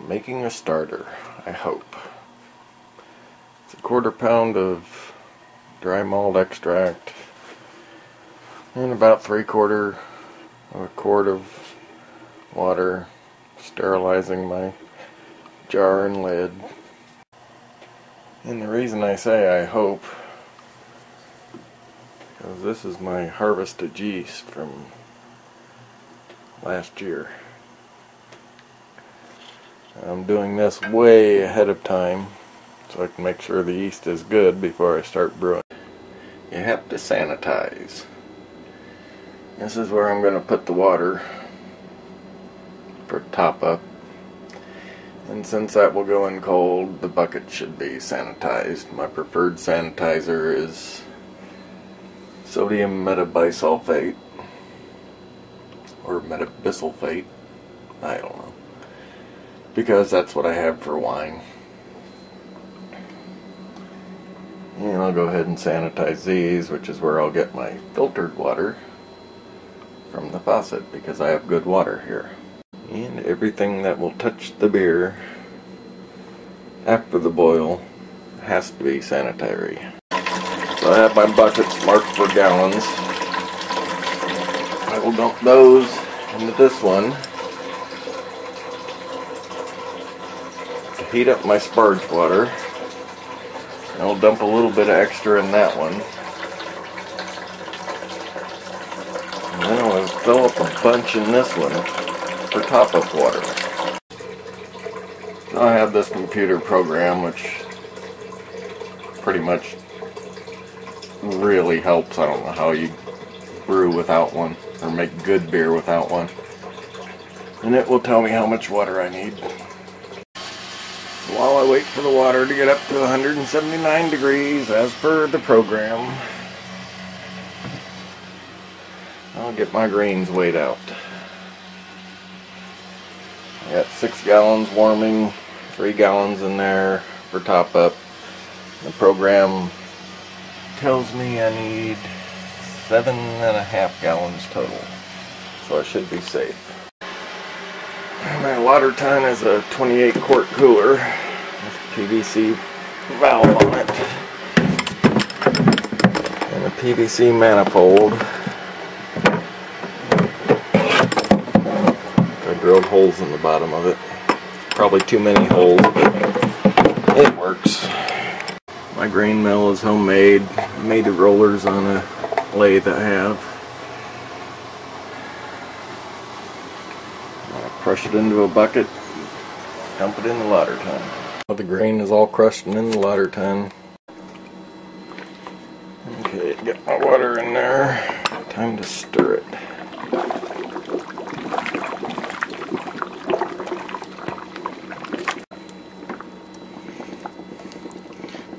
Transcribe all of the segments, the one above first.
making a starter, I hope. It's a 1/4 pound of dry malt extract and about 3/4 of a quart of water, sterilizing my jar and lid. And the reason I say I hope, because this is my harvested yeast from last year. I'm doing this way ahead of time so I can make sure the yeast is good before I start brewing. You have to sanitize. This is where I'm going to put the water for top up. And since that will go in cold, the bucket should be sanitized. My preferred sanitizer is sodium metabisulfate or metabisulfate. I don't know. Because that's what I have for wine. And I'll go ahead and sanitize these, which is where I'll get my filtered water from the faucet, because I have good water here. And everything that will touch the beer after the boil has to be sanitary. So I have my buckets marked for gallons. I will dump those into this one to heat up my sparge water. I'll dump a little bit of extra in that one. And then I'll fill up a bunch in this one for top-up water. So I have this computer program which pretty much really helps. I don't know how you brew without one, or make good beer without one. And it will tell me how much water I need. While I wait for the water to get up to 179 degrees as per the program, I'll get my grains weighed out. I got 6 gallons warming, 3 gallons in there for top up. The program tells me I need 7.5 gallons total, so I should be safe. My water ton is a 28 quart cooler with a PVC valve on it and a PVC manifold. I drilled holes in the bottom of it. Probably too many holes, but it works. My grain mill is homemade. I made the rollers on a lathe I have. Crush it into a bucket, dump it in the lauter tun. The grain is all crushed and in the lauter tun. Okay, get my water in there. Time to stir it.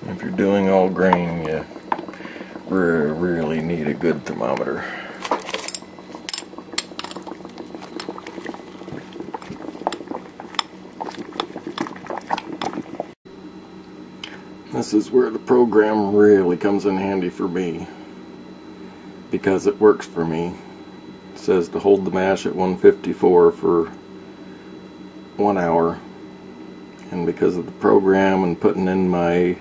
If you're doing all grain, you really need a good thermometer. This is where the program really comes in handy for me, because it works for me. It says to hold the mash at 154 for 1 hour, and because of the program and putting in my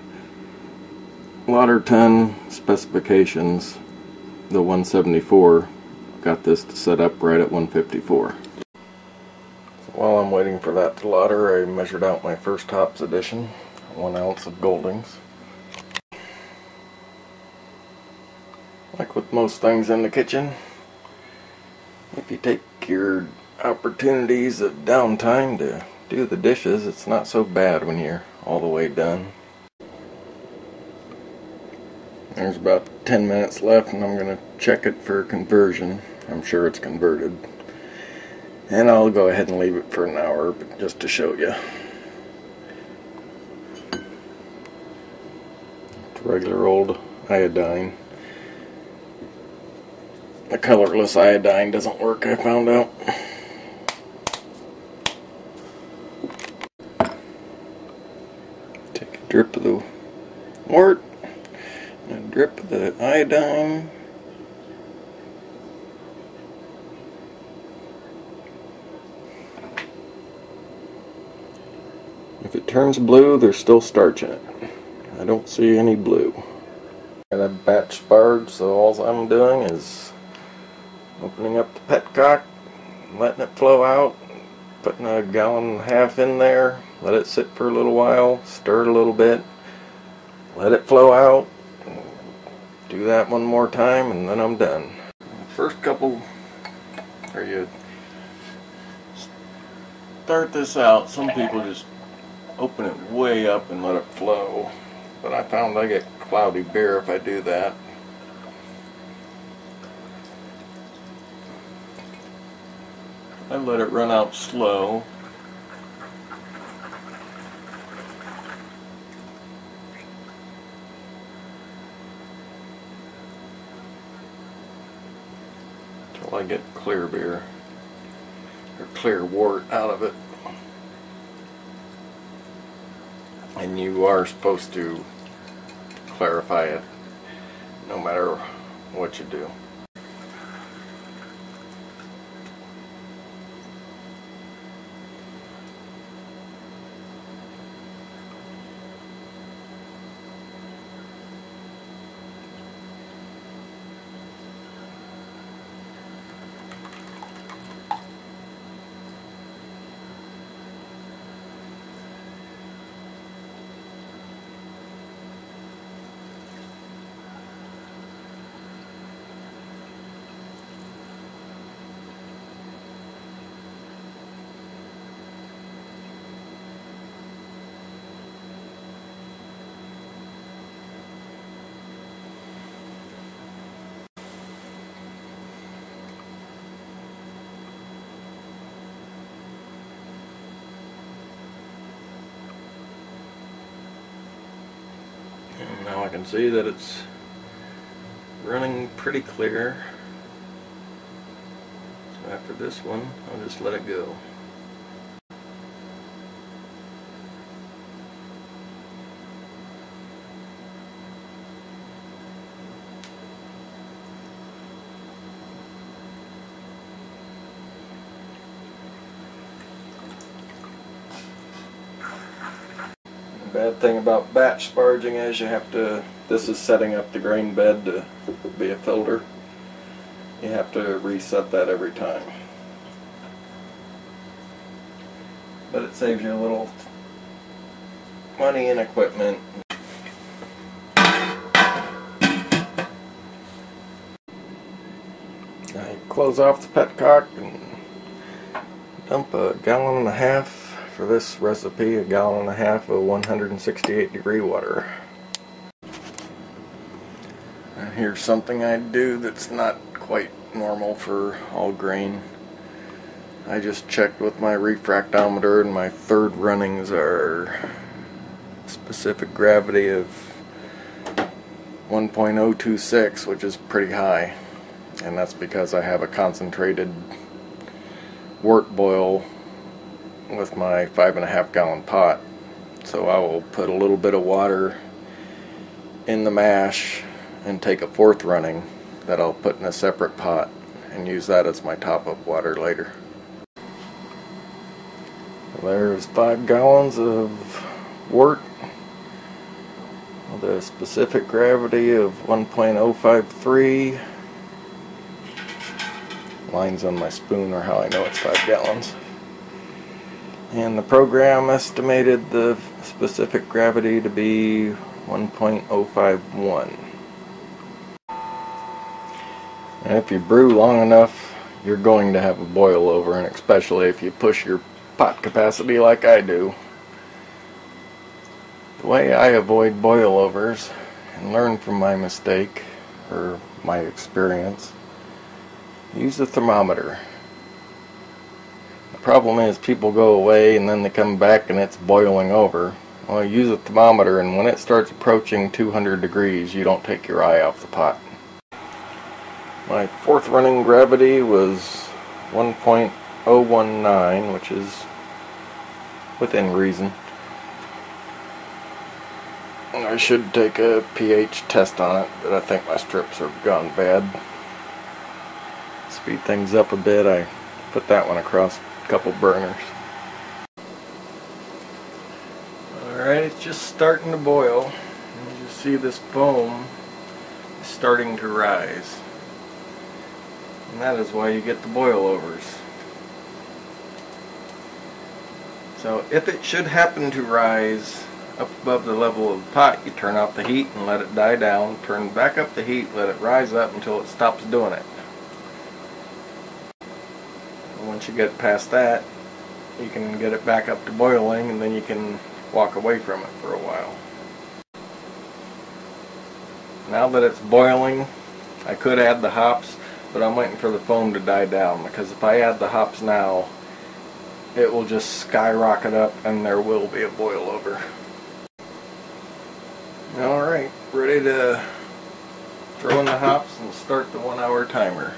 lauter tun specifications, the 174 got this to set up right at 154. So while I'm waiting for that to lauter, I measured out my first hops addition. 1 ounce of Goldings. Like with most things in the kitchen, if you take your opportunities of downtime to do the dishes, it's not so bad when you're all the way done. There's about 10 minutes left and I'm going to check it for conversion. I'm sure it's converted. And I'll go ahead and leave it for an hour just to show you. Regular old iodine. The colorless iodine doesn't work, I found out. Take a drip of the wort and a drip of the iodine. If it turns blue, there's still starch in it. I don't see any blue. Got a batch sparge, so all I'm doing is opening up the petcock, letting it flow out, putting a gallon and a half in there, let it sit for a little while, stir it a little bit, let it flow out, do that one more time, and then I'm done. First couple, or you start this out, some people just open it way up and let it flow, but I found I get cloudy beer if I do that. I let it run out slow. Until I get clear beer, or clear wort out of it. And you are supposed to clarify it no matter what you do. And now I can see that it's running pretty clear. So after this one, I'll just let it go. Bad thing about batch sparging is you have to, this is setting up the grain bed to be a filter. You have to reset that every time. But it saves you a little money and equipment. I close off the petcock and dump a gallon and a half. For this recipe, a gallon and a half of 168-degree water. And here's something I do that's not quite normal for all grain. I just checked with my refractometer, and my third runnings are specific gravity of 1.026, which is pretty high. And that's because I have a concentrated wort boil with my 5.5 gallon pot. So I will put a little bit of water in the mash and take a fourth running that I'll put in a separate pot and use that as my top-up water later. There's 5 gallons of wort with a specific gravity of 1.053. Lines on my spoon are how I know it's 5 gallons. And the program estimated the specific gravity to be 1.051. And if you brew long enough, you're going to have a boil over, and especially if you push your pot capacity like I do. The way I avoid boilovers and learn from my mistake, or my experience, use the thermometer. The problem is people go away and then they come back and it's boiling over. Well, use a thermometer, and when it starts approaching 200 degrees, you don't take your eye off the pot. My fourth running gravity was 1.019, which is within reason. And I should take a pH test on it, but I think my strips have gone bad. Speed things up a bit, I put that one across a couple burners. Alright, it's just starting to boil. And you see this foam is starting to rise. And that is why you get the boilovers. So if it should happen to rise up above the level of the pot, you turn off the heat and let it die down. Turn back up the heat, let it rise up until it stops doing it. And once you get past that, you can get it back up to boiling, and then you can walk away from it for a while. Now that it's boiling, I could add the hops, but I'm waiting for the foam to die down, because if I add the hops now, it will just skyrocket up and there will be a boil over. Alright, ready to throw in the hops and start the 1 hour timer.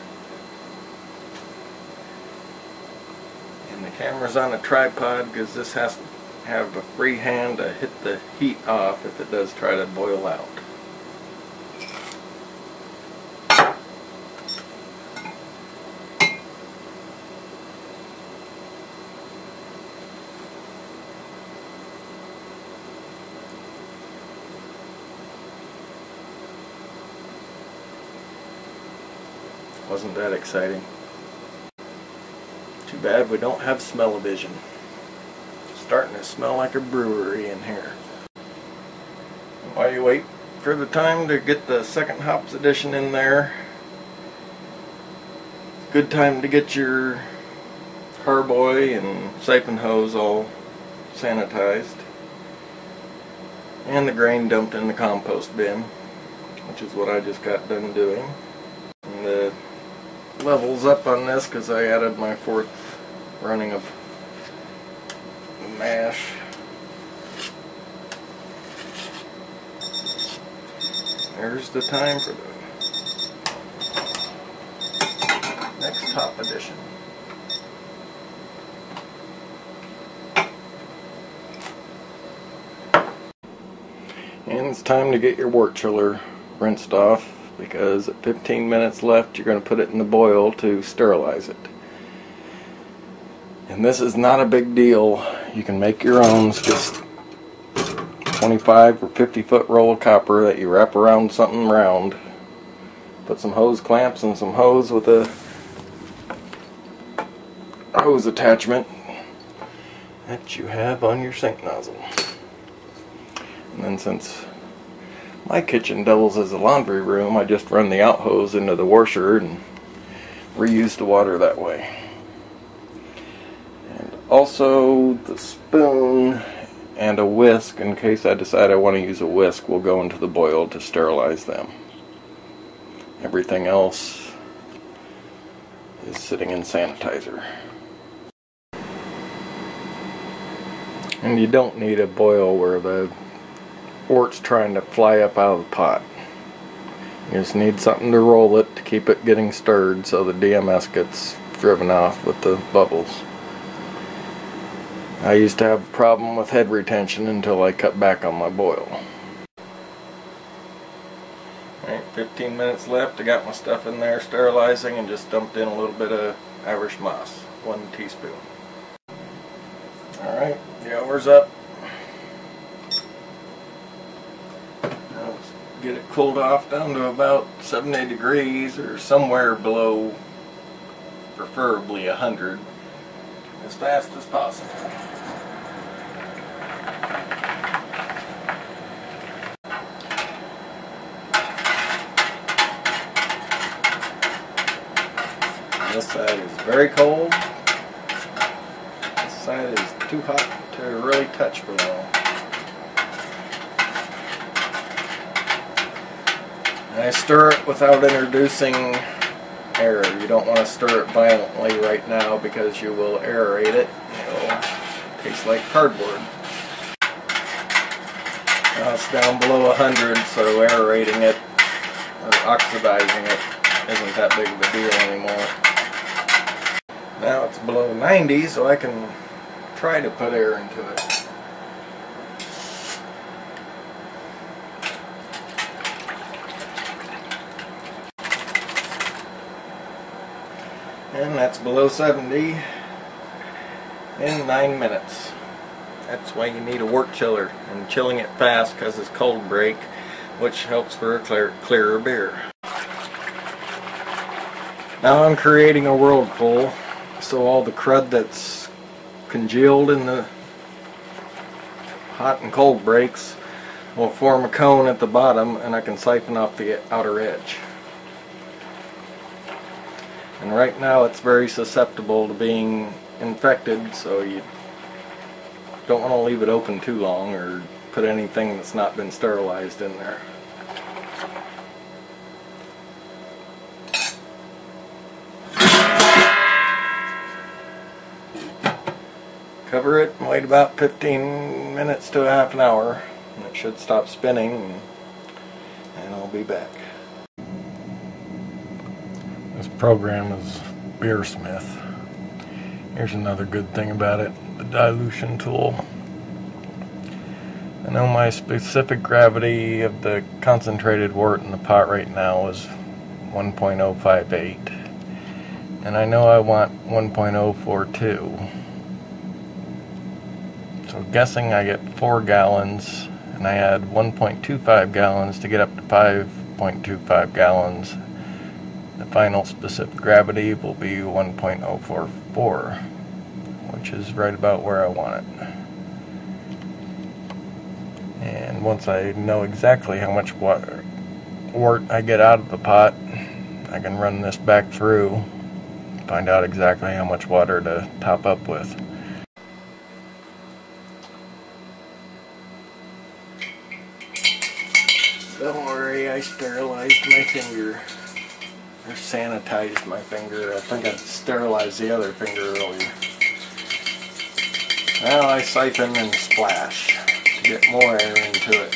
And the camera's on a tripod because this has to have a free hand to hit the heat off if it does try to boil out. Wasn't that exciting? Too bad we don't have smell-o-vision. Starting to smell like a brewery in here. While you wait for the time to get the second hops addition in there, good time to get your carboy and siphon hose all sanitized and the grain dumped in the compost bin, which is what I just got done doing. And the levels up on this because I added my 4th running of mash. There's the time for the next top addition. And it's time to get your wort chiller rinsed off, because at 15 minutes left you're going to put it in the boil to sterilize it. And this is not a big deal. You can make your own. It's just 25 or 50 foot roll of copper that you wrap around something round. Put some hose clamps and some hose with a hose attachment that you have on your sink nozzle. And then since my kitchen doubles as a laundry room, I just run the out hose into the washer and reuse the water that way. And also the spoon and a whisk, in case I decide I want to use a whisk, will go into the boil to sterilize them. Everything else is sitting in sanitizer. And you don't need a boil where the wort's trying to fly up out of the pot. You just need something to roll it to keep it getting stirred so the DMS gets driven off with the bubbles. I used to have a problem with head retention until I cut back on my boil. Alright, 15 minutes left. I got my stuff in there sterilizing and just dumped in a little bit of Irish moss, 1 teaspoon. Alright, the hour's up. Get it cooled off down to about 70 degrees or somewhere below, preferably 100, as fast as possible. This side is very cold. This side is too hot to really touch for long. I stir it without introducing air. You don't want to stir it violently right now because you will aerate it. It'll taste like cardboard. Now it's down below 100, so aerating it or oxidizing it isn't that big of a deal anymore. Now it's below 90, so I can try to put air into it. And that's below 70 in 9 minutes. That's why you need a wort chiller, and chilling it fast because it's cold break, which helps for a clearer beer. Now I'm creating a whirlpool, so all the crud that's congealed in the hot and cold breaks will form a cone at the bottom, and I can siphon off the outer edge. And right now it's very susceptible to being infected, so you don't want to leave it open too long or put anything that's not been sterilized in there. Cover it and wait about 15 minutes to a half an hour, and it should stop spinning, and I'll be back. This program is Beersmith. Here's another good thing about it, the dilution tool. I know my specific gravity of the concentrated wort in the pot right now is 1.058, and I know I want 1.042. So guessing I get 4 gallons, and I add 1.25 gallons to get up to 5.25 gallons. The final specific gravity will be 1.044, which is right about where I want it. And once I know exactly how much wort I get out of the pot, I can run this back through, find out exactly how much water to top up with. Don't worry, I sterilized my finger. Or sanitized my finger. I think I sterilized the other finger earlier. Now I siphon and splash to get more air into it.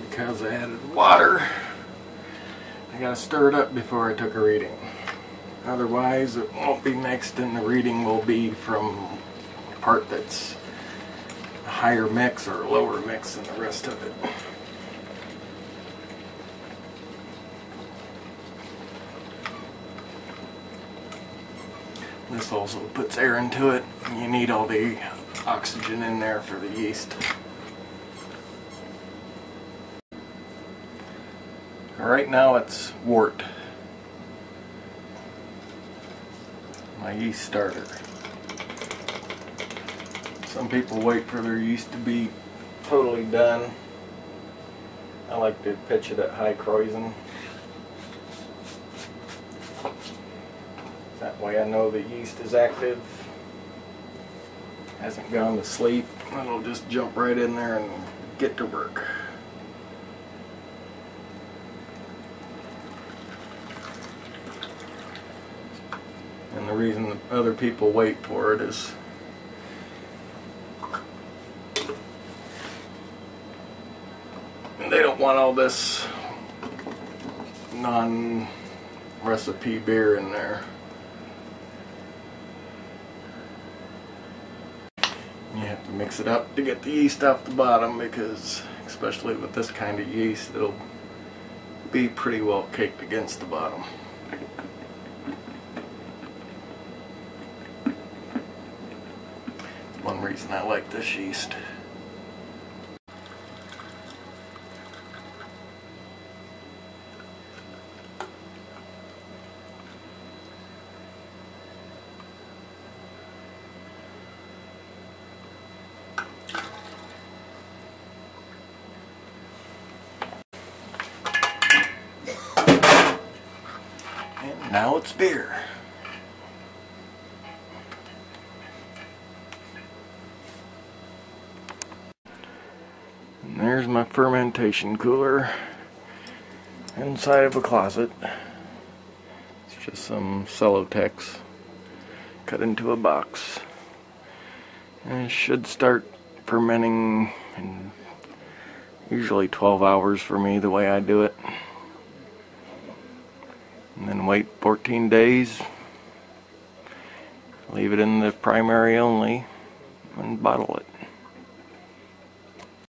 Because I added water, I gotta stir it up before I took a reading. Otherwise it won't be mixed, and the reading will be from a part that's a higher mix or a lower mix than the rest of it. This also puts air into it, and you need all the oxygen in there for the yeast. Right now it's wort. My yeast starter. Some people wait for their yeast to be totally done. I like to pitch it at high Kreuzen. That way I know the yeast is active, hasn't gone to sleep, and it'll just jump right in there and get to work. And the reason that other people wait for it is they don't want all this non-recipe beer in there. You have to mix it up to get the yeast off the bottom, because especially with this kind of yeast, it'll be pretty well caked against the bottom. One reason I like this yeast. And now it's beer. And there's my fermentation cooler inside of a closet. It's just some Celotex cut into a box. And it should start fermenting in usually 12 hours for me, the way I do it. And then wait 14 days, leave it in the primary only, and bottle it.